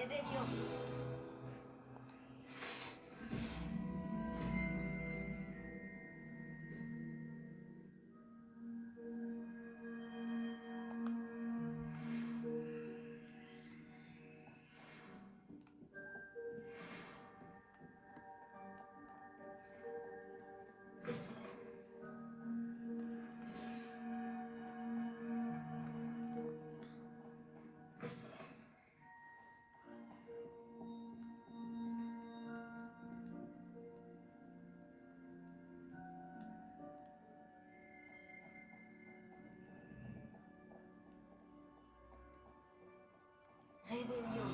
Réveillon. Réveillon.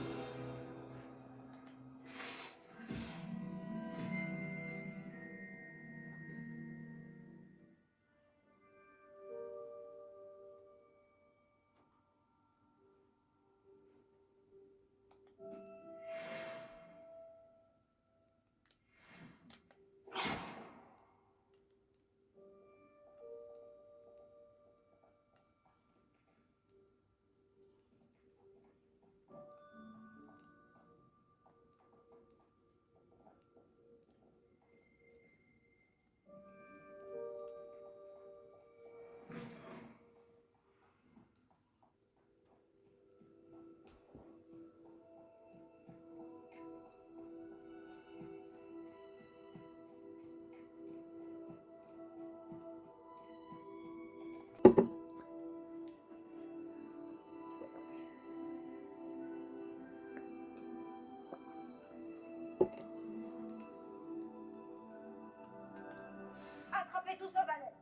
Attrapez tous le balai.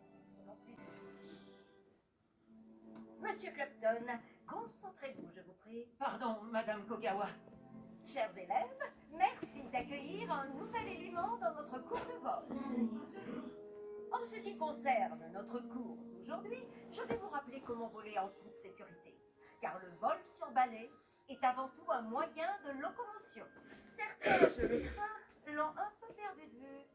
Monsieur Clapton, concentrez-vous, je vous prie. Pardon, Madame Kogawa. Chers élèves, merci d'accueillir un nouvel élément dans notre cours de vol. En ce qui concerne notre cours d'aujourd'hui, je vais vous rappeler comment voler en toute sécurité. Car le vol sur balai est avant tout un moyen de locomotion. Certains, je le crains, l'ont un peu perdu de vue.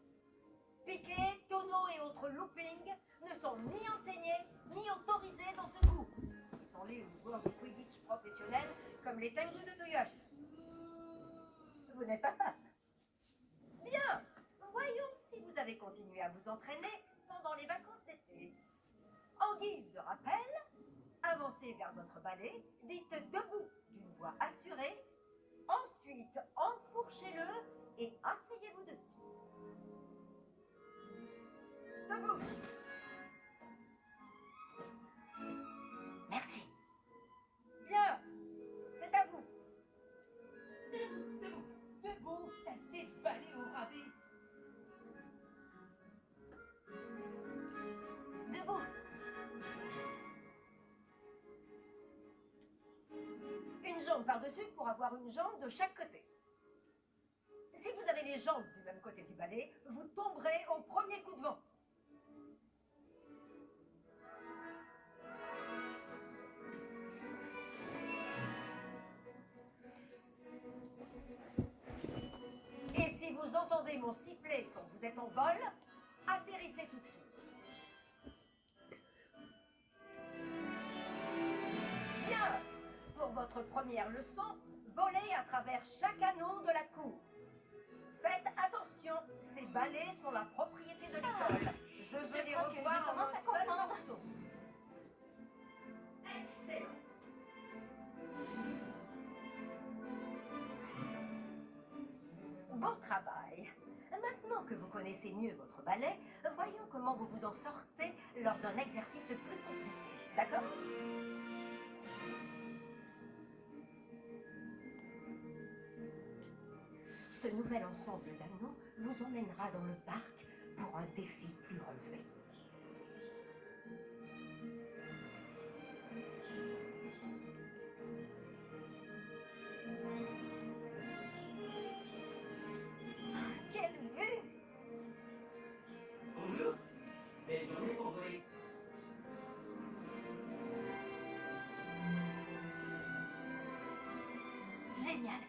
Piquet, tonneaux et autres loopings ne sont ni enseignés ni autorisés dans ce cours. Ils sont les joueurs de Quidditch professionnels comme les Tengu de Toyoshi. Vous n'êtes pas fan? Bien, voyons si vous avez continué à vous entraîner pendant les vacances d'été. En guise de rappel, avancez vers votre balai, dites debout d'une voix assurée, ensuite enfourchez-le et asseyez-vous dessus. Debout. Merci. Bien, c'est à vous. Debout, faites des balais au rabais. Debout. Une jambe par-dessus pour avoir une jambe de chaque côté. Si vous avez les jambes du même côté du balai, vous tomberez au premier coup de vent. Et si vous entendez mon sifflet quand vous êtes en vol, atterrissez tout de suite. Bien! Pour votre première leçon, volez à travers chaque anneau de la cour. Faites attention, ces balais sont la propriété de l'école. Je veux les crois que revoir je en commence un à seul comprendre. morceau. Excellent. Bon travail. Maintenant que vous connaissez mieux votre balai, voyons comment vous vous en sortez lors d'un exercice plus compliqué. D'accord? Ce nouvel ensemble d'anneaux vous emmènera dans le parc pour un défi plus relevé. Quelle vue! Bonjour. Belle journée pour voler. Génial.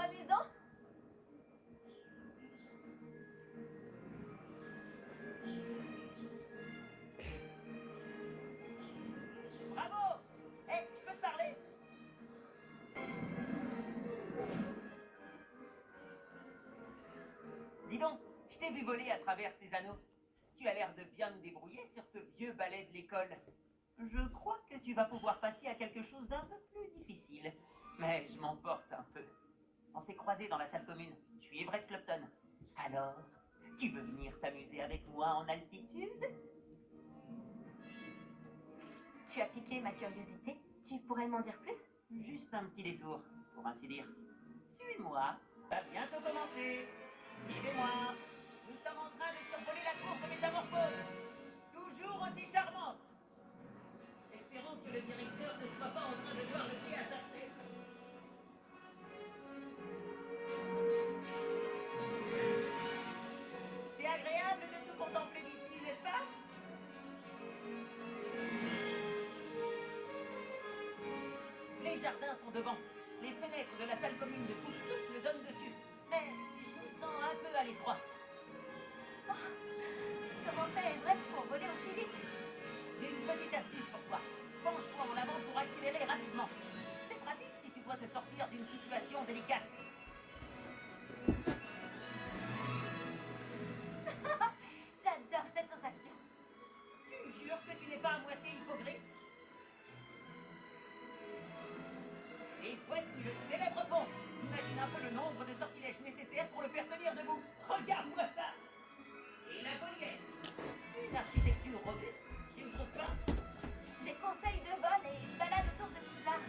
amusant. Bravo! Hé, je peux te parler? Dis donc, je t'ai vu voler à travers ces anneaux. Tu as l'air de bien te débrouiller sur ce vieux balai de l'école. Je crois que tu vas pouvoir passer à quelque chose d'un peu plus difficile. Mais je m'emporte un peu. On s'est croisés dans la salle commune. Je suis Everett Clopton. Alors, tu veux venir t'amuser avec moi en altitude? Tu as piqué ma curiosité. Tu pourrais m'en dire plus? Juste un petit détour, pour ainsi dire. Suis-moi. Va bientôt commencer. Suivez-moi. Nous sommes en train de survoler la cour de métamorphose. Toujours aussi charmante. Espérons que le directeur ne soit pas en train de boire le thé à sa fenêtre. C'est agréable de tout contempler d'ici, n'est-ce pas? Les jardins sont devant. Les fenêtres de la salle commune de Coupe Souffle donnent dessus. Mais je m'y sens un peu à l'étroit. Comment fait Everett pour voler aussi vite? J'ai une petite astuce pour toi. Penche-toi en avant pour accélérer rapidement. C'est pratique si tu dois te sortir d'une situation délicate. J'adore cette sensation. Tu jures que tu n'es pas à moitié hippogriffe? Et voici le célèbre pont. Imagine un peu le nombre de sortilèges nécessaires pour le faire tenir debout. Regarde-moi ça. Et la volière. Une architecture robuste, tu ne trouves pas? Des conseils de vol et une balade autour de Poudlard.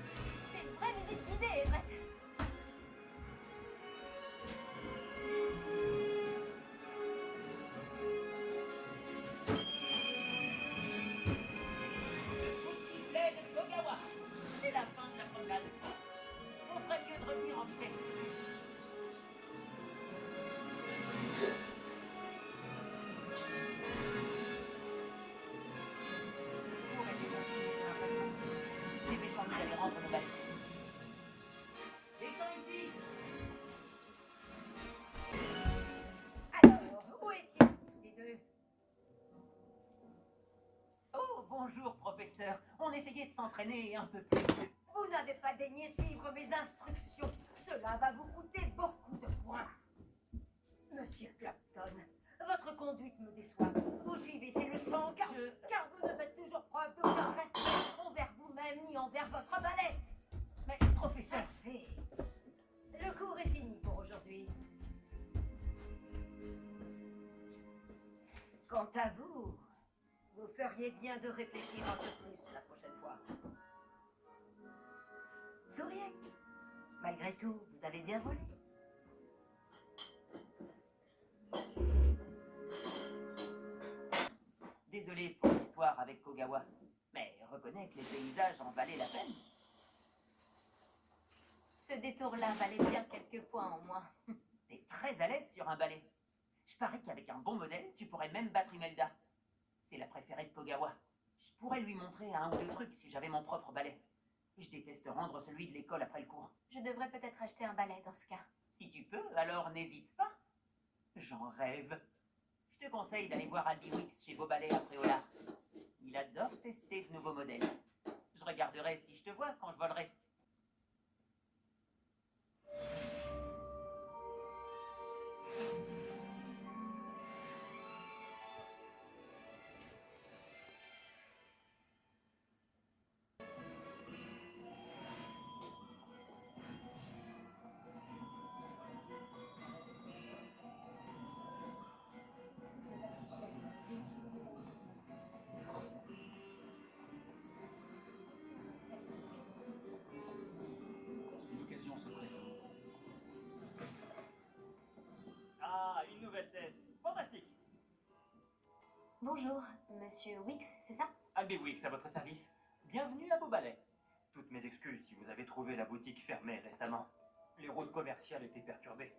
C'est une vraie visite guidée, Everett. Le coup de sifflet de Kogawa. C'est la fin de la promenade. On ferait mieux de revenir en vitesse. Dépêchons-nous d'aller rendre nos balais. Descends ici. Alors, où étiez-vous tous les deux? Oh, bonjour, professeur. On essayait de s'entraîner un peu plus. Vous n'avez pas daigné suivre mes instructions. Cela va vous coûter beaucoup de points. Monsieur Clapton, votre conduite me déçoit. Vous suivez ces leçons car vous ne faites toujours preuve d'aucun respect envers vous-même ni envers votre balai. Mais, professeur... Assez. Le cours est fini pour aujourd'hui. Quant à vous, vous feriez bien de réfléchir un peu plus la prochaine fois. Souriez. Malgré tout, vous avez bien volé. Désolé pour l'histoire avec Kogawa, mais reconnais que les paysages en valaient la peine. Ce détour-là valait bien quelques points en moins. T'es très à l'aise sur un balai. Je parie qu'avec un bon modèle, tu pourrais même battre Imelda. C'est la préférée de Kogawa. Je pourrais lui montrer un ou deux trucs si j'avais mon propre balai. Je déteste rendre celui de l'école après le cours. Je devrais peut-être acheter un balai dans ce cas. Si tu peux, alors n'hésite pas. J'en rêve. Je te conseille d'aller voir Albi Wix chez Beau Ballet à Préolard. Il adore tester de nouveaux modèles. Je regarderai si je te vois quand je volerai. Une occasion se présente. Ah, une nouvelle tête. Fantastique. Bonjour, monsieur Wix, c'est ça? Albie Wix à votre service. Bienvenue à Beau Ballet. Toutes mes excuses si vous avez trouvé la boutique fermée récemment. Les routes commerciales étaient perturbées.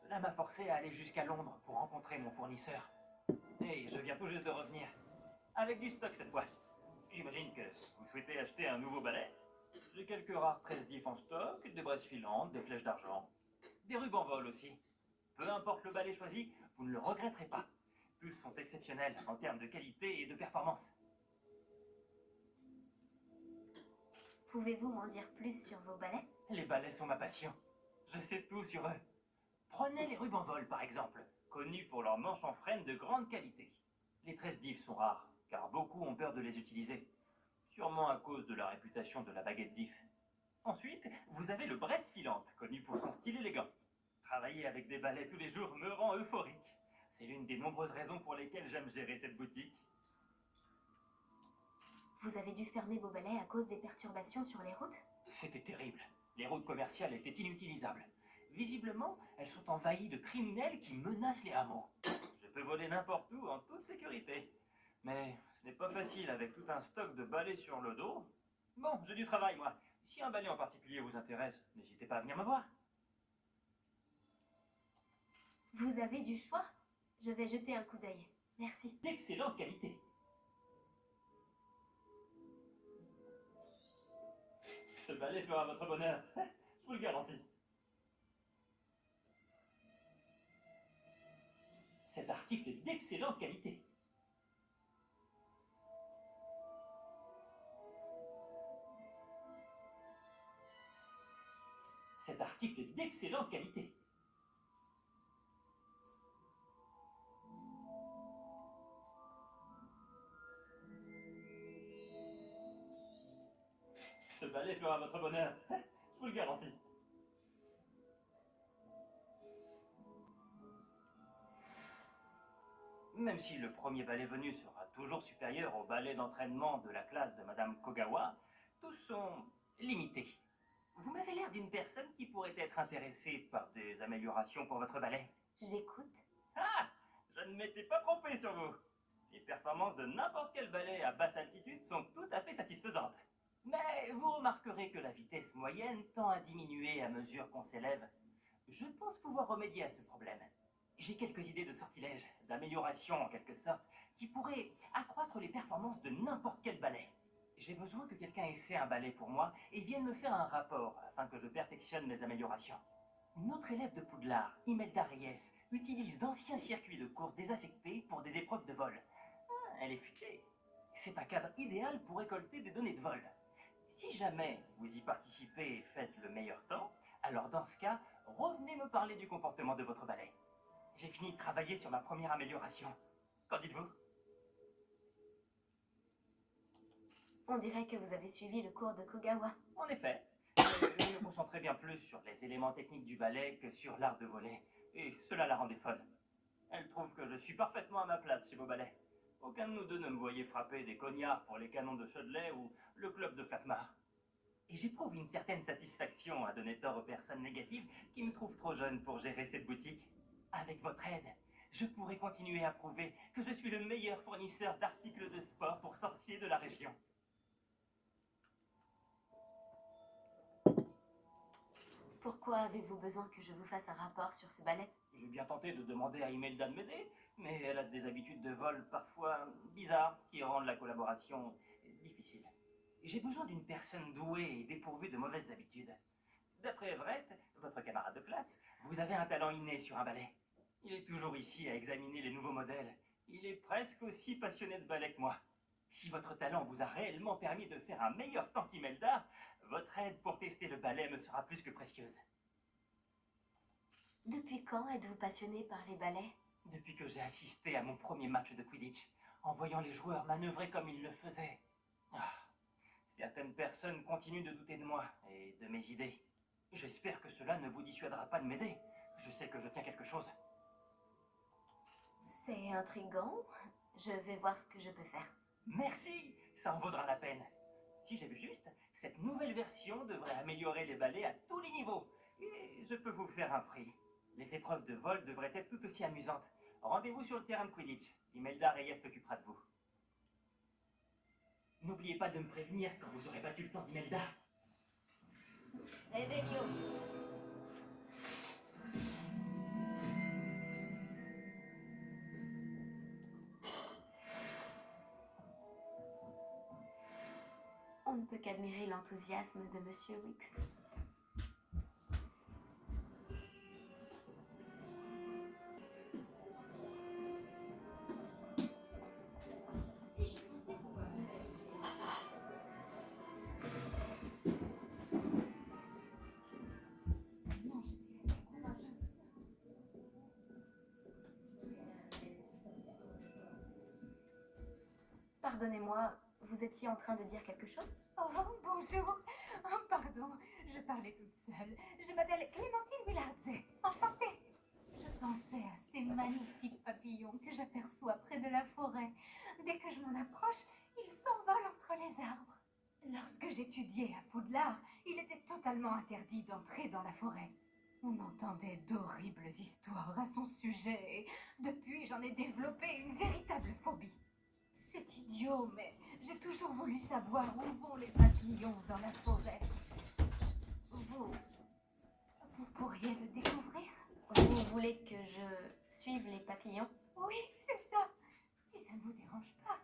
Cela m'a forcé à aller jusqu'à Londres pour rencontrer mon fournisseur. Et je viens tout juste de revenir. Avec du stock cette fois. J'imagine que vous souhaitez acheter un nouveau balai. J'ai quelques rares 13 diff en stock, des braises filantes, des flèches d'argent. Des rubans vol aussi. Peu importe le ballet choisi, vous ne le regretterez pas. Tous sont exceptionnels en termes de qualité et de performance. Pouvez-vous m'en dire plus sur vos ballets? Les ballets sont ma passion. Je sais tout sur eux. Prenez les rubans vol par exemple, connus pour leurs manches en frêne de grande qualité. Les tresses d'if sont rares, car beaucoup ont peur de les utiliser. Sûrement à cause de la réputation de la baguette d'if. Ensuite, vous avez le Bresse filante, connu pour son style élégant. Travailler avec des ballets tous les jours me rend euphorique. C'est l'une des nombreuses raisons pour lesquelles j'aime gérer cette boutique. Vous avez dû fermer vos ballets à cause des perturbations sur les routes? C'était terrible. Les routes commerciales étaient inutilisables. Visiblement, elles sont envahies de criminels qui menacent les hameaux. Je peux voler n'importe où en toute sécurité. Mais ce n'est pas facile avec tout un stock de balais sur le dos. Bon, j'ai du travail, moi. Si un balai en particulier vous intéresse, n'hésitez pas à venir me voir. Vous avez du choix? Je vais jeter un coup d'œil. Merci. D'excellente qualité. Ce balai fera votre bonheur. Je vous le garantis. Cet article est d'excellente qualité. Cet article est d'excellente qualité. Ce balai fera votre bonheur. Je vous le garantis. Même si le premier ballet venu sera toujours supérieur au ballet d'entraînement de la classe de Madame Kogawa, tous sont limités. Vous m'avez l'air d'une personne qui pourrait être intéressée par des améliorations pour votre ballet. J'écoute. Ah! Je ne m'étais pas trompé sur vous. Les performances de n'importe quel ballet à basse altitude sont tout à fait satisfaisantes. Mais vous remarquerez que la vitesse moyenne tend à diminuer à mesure qu'on s'élève. Je pense pouvoir remédier à ce problème. J'ai quelques idées de sortilèges, d'amélioration en quelque sorte, qui pourraient accroître les performances de n'importe quel ballet. J'ai besoin que quelqu'un essaie un ballet pour moi et vienne me faire un rapport afin que je perfectionne mes améliorations. Une autre élève de Poudlard, Imelda Reyes, utilise d'anciens circuits de course désaffectés pour des épreuves de vol. Ah, elle est futée. C'est un cadre idéal pour récolter des données de vol. Si jamais vous y participez et faites le meilleur temps, alors dans ce cas, revenez me parler du comportement de votre ballet. J'ai fini de travailler sur ma première amélioration. Qu'en dites-vous? On dirait que vous avez suivi le cours de Kogawa. En effet, je me concentrais bien plus sur les éléments techniques du ballet que sur l'art de voler. Et cela la rendait folle. Elle trouve que je suis parfaitement à ma place chez vos ballets. Aucun de nous deux ne me voyait frapper des cognards pour les canons de Chaudelet ou le club de Flakmar. Et j'éprouve une certaine satisfaction à donner tort aux personnes négatives qui me trouvent trop jeune pour gérer cette boutique. Avec votre aide, je pourrai continuer à prouver que je suis le meilleur fournisseur d'articles de sport pour sorciers de la région. Pourquoi avez-vous besoin que je vous fasse un rapport sur ce ballet? J'ai bien tenté de demander à Imelda de m'aider, mais elle a des habitudes de vol parfois bizarres qui rendent la collaboration difficile. J'ai besoin d'une personne douée et dépourvue de mauvaises habitudes. D'après Everett, votre camarade de classe, vous avez un talent inné sur un ballet. Il est toujours ici à examiner les nouveaux modèles. Il est presque aussi passionné de ballet que moi. Si votre talent vous a réellement permis de faire un meilleur temps qu'Imelda, votre aide pour tester le ballet me sera plus que précieuse. Depuis quand êtes-vous passionné par les ballets? Depuis que j'ai assisté à mon premier match de Quidditch, en voyant les joueurs manœuvrer comme ils le faisaient. Ah, certaines personnes continuent de douter de moi et de mes idées. J'espère que cela ne vous dissuadera pas de m'aider. Je sais que je tiens quelque chose. C'est intriguant. Je vais voir ce que je peux faire. Merci, ça en vaudra la peine. Si j'ai vu juste, cette nouvelle version devrait améliorer les ballets à tous les niveaux. Et je peux vous faire un prix. Les épreuves de vol devraient être tout aussi amusantes. Rendez-vous sur le terrain de Quidditch. Imelda Reyes s'occupera de vous. N'oubliez pas de me prévenir quand vous aurez battu le temps d'Imelda. Revelio. On ne peut qu'admirer l'enthousiasme de Monsieur Wicks. Pardonnez-moi, vous étiez en train de dire quelque chose? Oh, bonjour. Oh, pardon, je parlais toute seule. Je m'appelle Clémentine Willardset. Enchantée. Je pensais à ces magnifiques papillons que j'aperçois près de la forêt. Dès que je m'en approche, ils s'envolent entre les arbres. Lorsque j'étudiais à Poudlard, il était totalement interdit d'entrer dans la forêt. On entendait d'horribles histoires à son sujet et depuis, j'en ai développé une véritable phobie. C'est idiot, mais j'ai toujours voulu savoir où vont les papillons dans la forêt. Vous pourriez le découvrir? Vous voulez que je suive les papillons? Oui, c'est ça. Si ça ne vous dérange pas.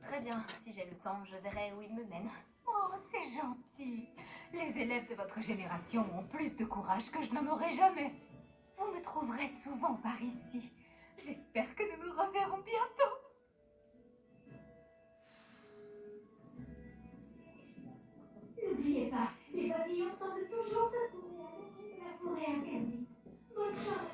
Très bien, si j'ai le temps, je verrai où ils me mènent. Oh, c'est gentil. Les élèves de votre génération ont plus de courage que je n'en aurai jamais. Vous me trouverez souvent par ici. J'espère que nous nous reverrons bientôt. N'oubliez pas, les papillons semblent toujours se trouver à l'entrée de la forêt interdite. Bonne chance.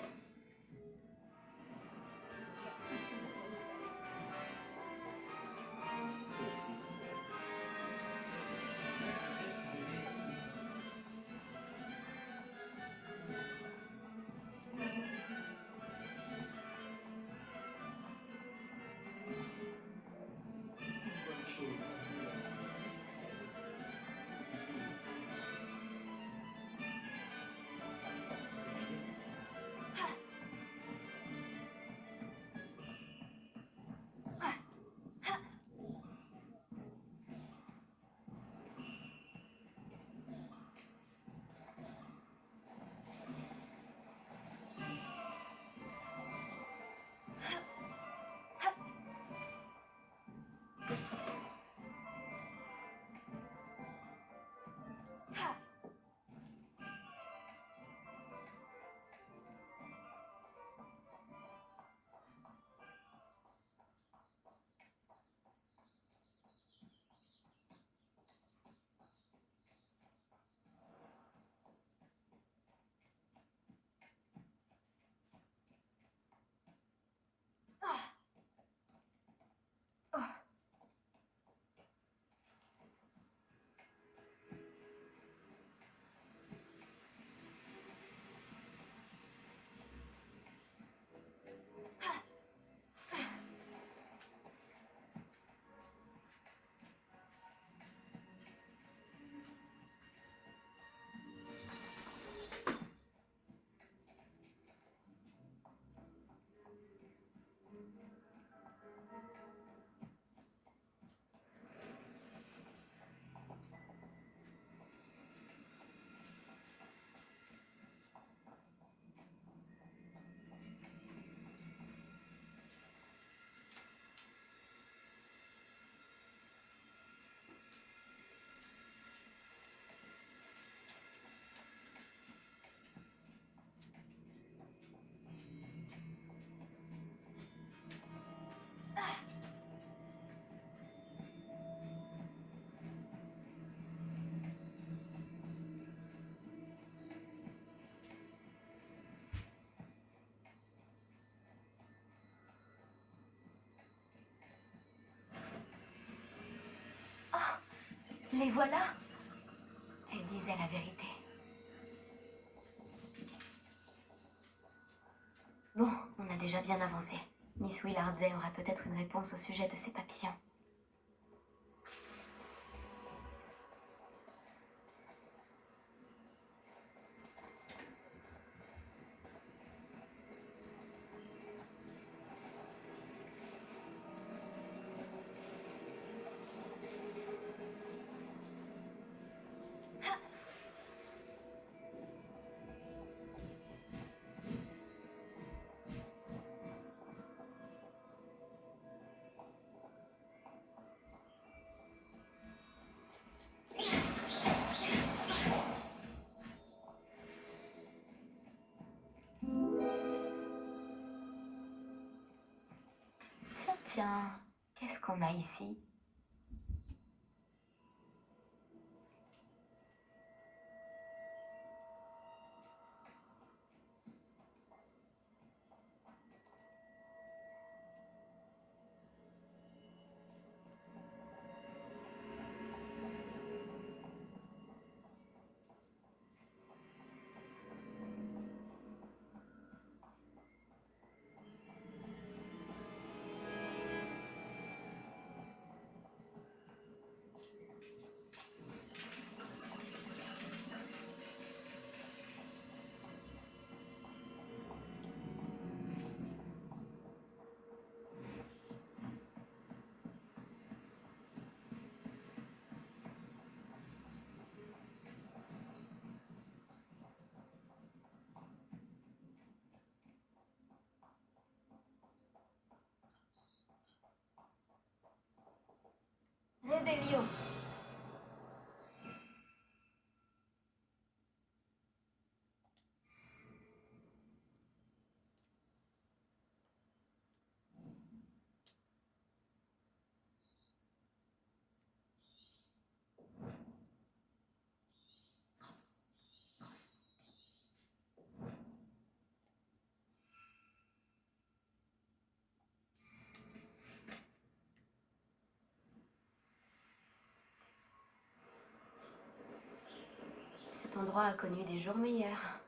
Les voilà. Elle disait la vérité. Bon, on a déjà bien avancé. Miss Willardset aura peut-être une réponse au sujet de ces papillons. Tiens, qu'est-ce qu'on a ici? Réveillon. Cet endroit a connu des jours meilleurs.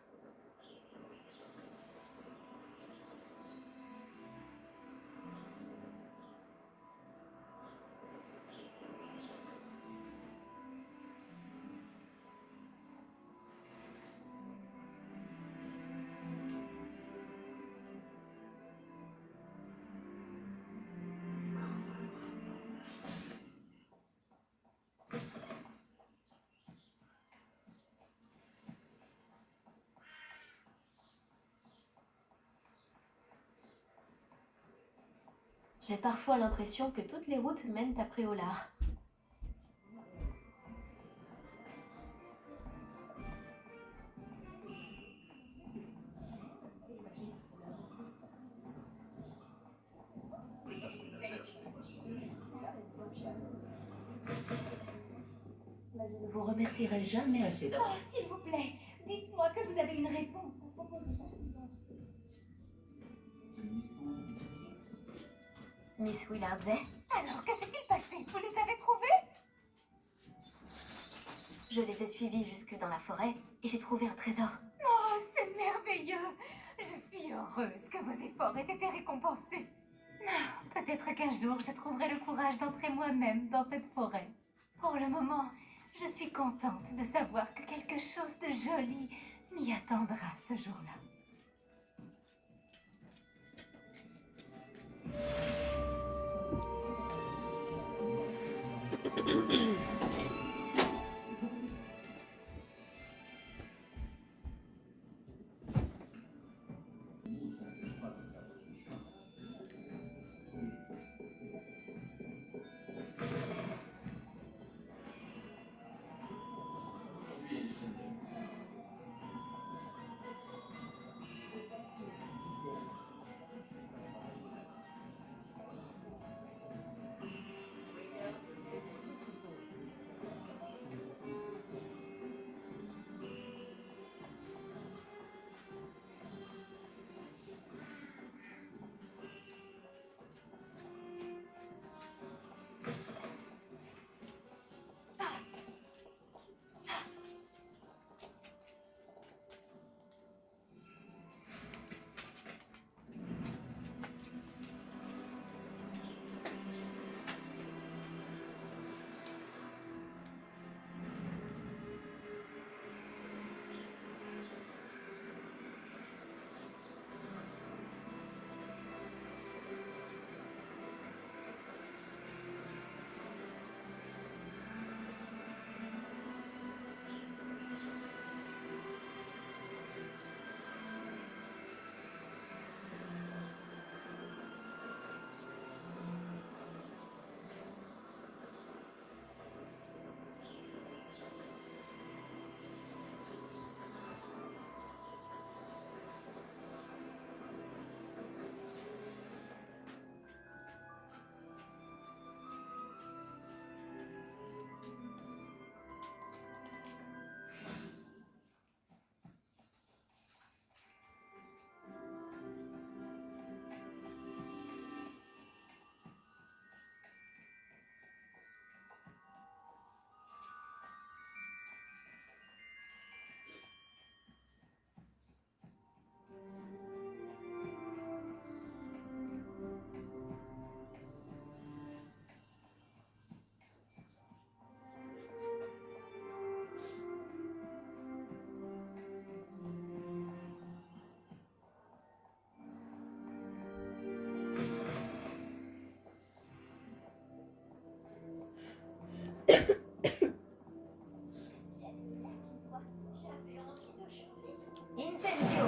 J'ai parfois l'impression que toutes les routes mènent à Préolard. Je ne vous remercierai jamais assez Oh, d'avoir. s'il vous plaît, dites-moi que vous avez une réponse. Miss Willardset, Alors, que s'est-il passé? Vous les avez trouvés? je les ai suivis jusque dans la forêt et j'ai trouvé un trésor. Oh, c'est merveilleux! Je suis heureuse que vos efforts aient été récompensés. Ah, peut-être qu'un jour, je trouverai le courage d'entrer moi-même dans cette forêt. Pour le moment, je suis contente de savoir que quelque chose de joli m'y attendra ce jour-là. Incendio.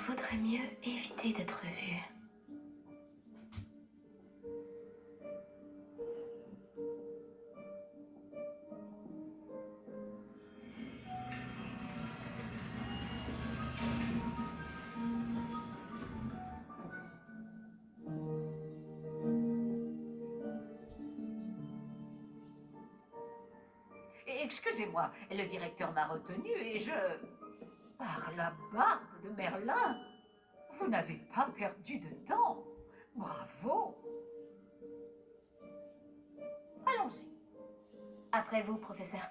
vaudrait mieux éviter d'être vu. Excusez-moi, le directeur m'a retenu et je... Par la barbe de Merlin, vous n'avez pas perdu de temps. Bravo. Allons-y. Après vous, professeur.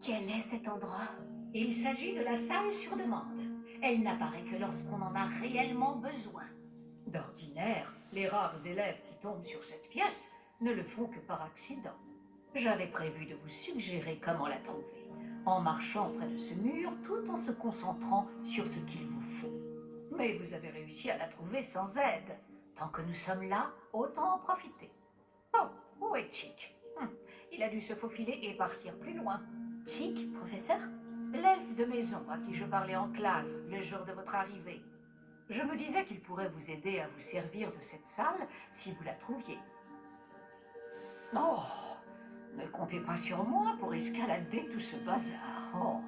Quel est cet endroit? Il s'agit de la salle sur demande. Elle n'apparaît que lorsqu'on en a réellement besoin. D'ordinaire, les rares élèves qui tombent sur cette pièce ne le font que par accident. J'avais prévu de vous suggérer comment la trouver, en marchant près de ce mur tout en se concentrant sur ce qu'il vous faut. Mais vous avez réussi à la trouver sans aide. Tant que nous sommes là, autant en profiter. Oh, où est Chick? Il a dû se faufiler et partir plus loin. Chick, professeur? L'elfe de maison à qui je parlais en classe le jour de votre arrivée. Je me disais qu'il pourrait vous aider à vous servir de cette salle si vous la trouviez. Oh, ne comptez pas sur moi pour escalader tout ce bazar. Oh.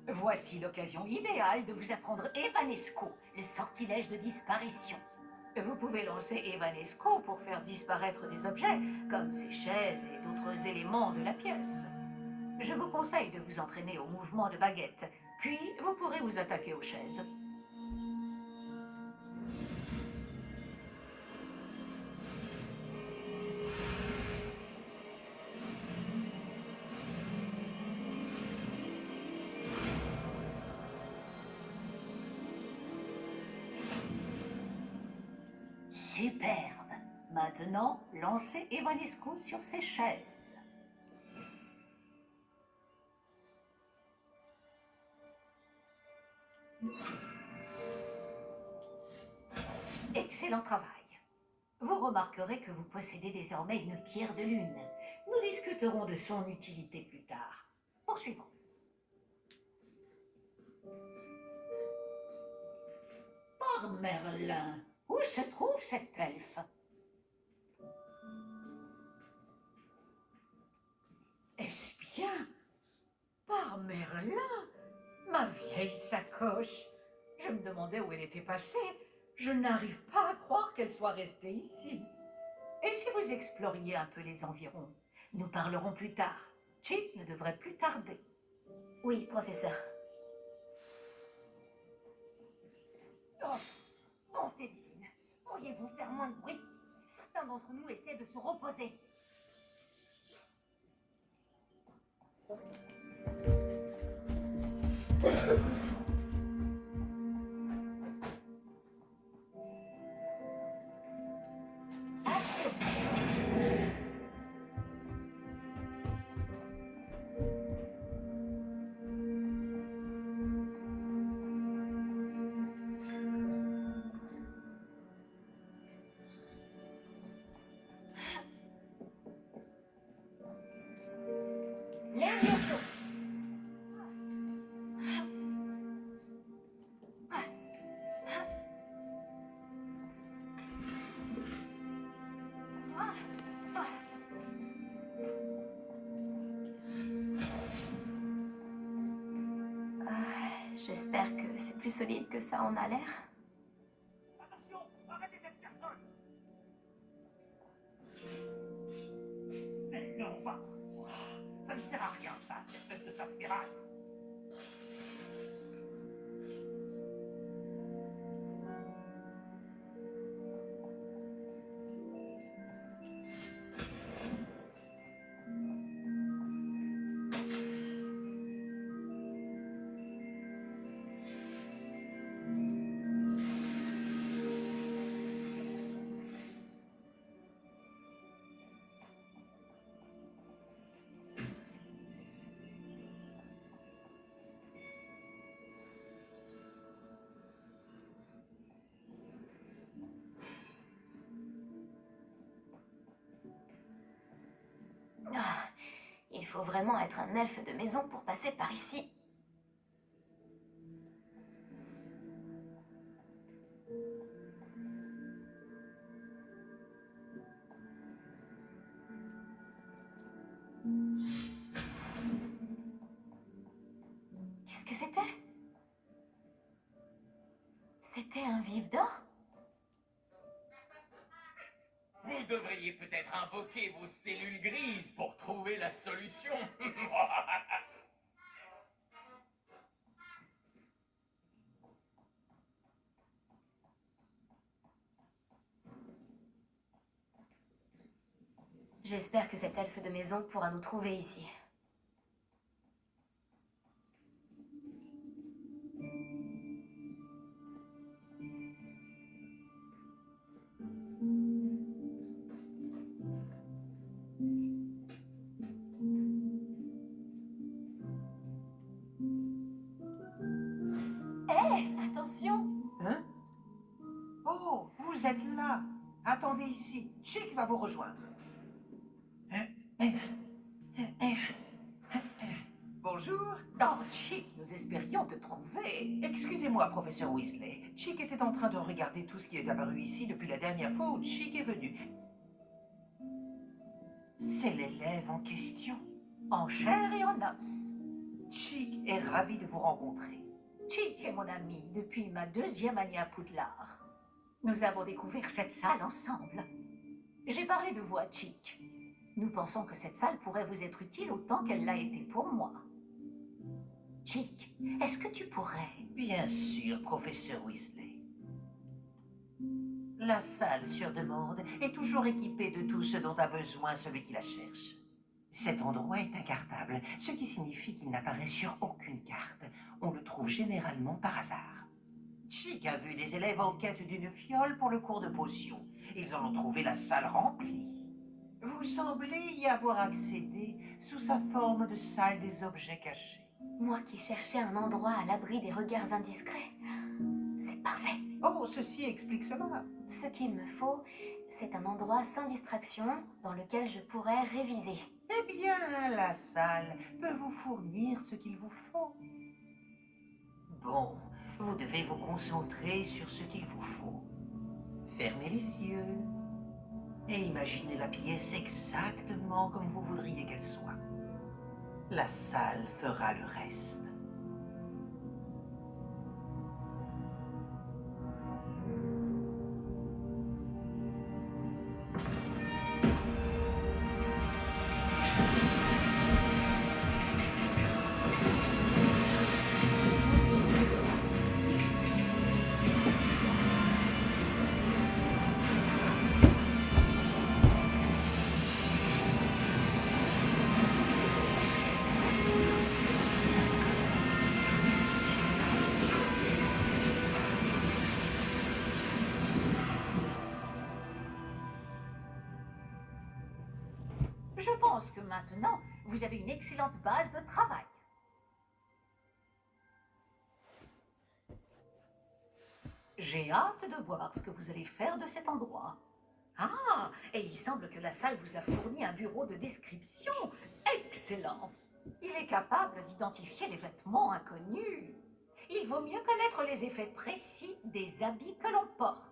Voici l'occasion idéale de vous apprendre Evanesco, le sortilège de disparition. Vous pouvez lancer Evanesco pour faire disparaître des objets, comme ces chaises et d'autres éléments de la pièce. Je vous conseille de vous entraîner au mouvement de baguette, puis vous pourrez vous attaquer aux chaises. Superbe. Maintenant, lancez Evanesco sur ces chaises. Excellent travail. Vous remarquerez que vous possédez désormais une pierre de lune. Nous discuterons de son utilité plus tard. Poursuivons. Par Merlin, où se trouve cet elfe? Est-ce bien? Par Merlin, ma vieille sacoche. Je me demandais où elle était passée. Je n'arrive pas à croire qu'elle soit restée ici. Et si vous exploriez un peu les environs? Nous parlerons plus tard. Chip ne devrait plus tarder. Oui, professeur. Oh, bonté divine, pourriez-vous faire moins de bruit? Certains d'entre nous essaient de se reposer. J'espère que c'est plus solide que ça en a l'air. Attention, arrêtez cette personne. Mais non, pas. Ça ne sert à rien, ça, espèce de torferaille. faut vraiment être un elfe de maison pour passer par ici. Qu'est-ce que c'était? C'était un vif d'or? Vous devriez peut-être invoquer vos cellules grises pour trouver la solution. J'espère que cet elfe de maison pourra nous trouver ici. Hé, attention! Hein? Oh, vous êtes là. Attendez ici. Chic va vous rejoindre. Bonjour. Oh, Chic, nous espérions te trouver. Excusez-moi, professeur Weasley. Chic était en train de regarder tout ce qui est apparu ici depuis la dernière fois où Chic est venu. C'est l'élève en question. En chair et en os. Chic est ravi de vous rencontrer. Chic est mon ami depuis ma 2e année à Poudlard. Nous avons découvert cette salle ensemble. J'ai parlé de vous à Chic. Nous pensons que cette salle pourrait vous être utile autant qu'elle l'a été pour moi. Chic, est-ce que tu pourrais... Bien sûr, professeur Weasley. La salle sur demande est toujours équipée de tout ce dont a besoin celui qui la cherche. Cet endroit est incartable, ce qui signifie qu'il n'apparaît sur aucune carte. On le trouve généralement par hasard. Chic a vu des élèves en quête d'une fiole pour le cours de potions. Ils en ont trouvé la salle remplie. Vous semblez y avoir accédé sous sa forme de salle des objets cachés. Moi qui cherchais un endroit à l'abri des regards indiscrets. C'est parfait. Oh, ceci explique cela. Ce qu'il me faut, c'est un endroit sans distraction dans lequel je pourrais réviser. Eh bien, la salle peut vous fournir ce qu'il vous faut. Bon, vous devez vous concentrer sur ce qu'il vous faut. Fermez les yeux et imaginez la pièce exactement comme vous voudriez qu'elle soit. La salle fera le reste. Je pense que maintenant, vous avez une excellente base de travail. J'ai hâte de voir ce que vous allez faire de cet endroit. Ah, et il semble que la salle vous a fourni un bureau de description. Excellent. Il est capable d'identifier les vêtements inconnus. Il vaut mieux connaître les effets précis des habits que l'on porte.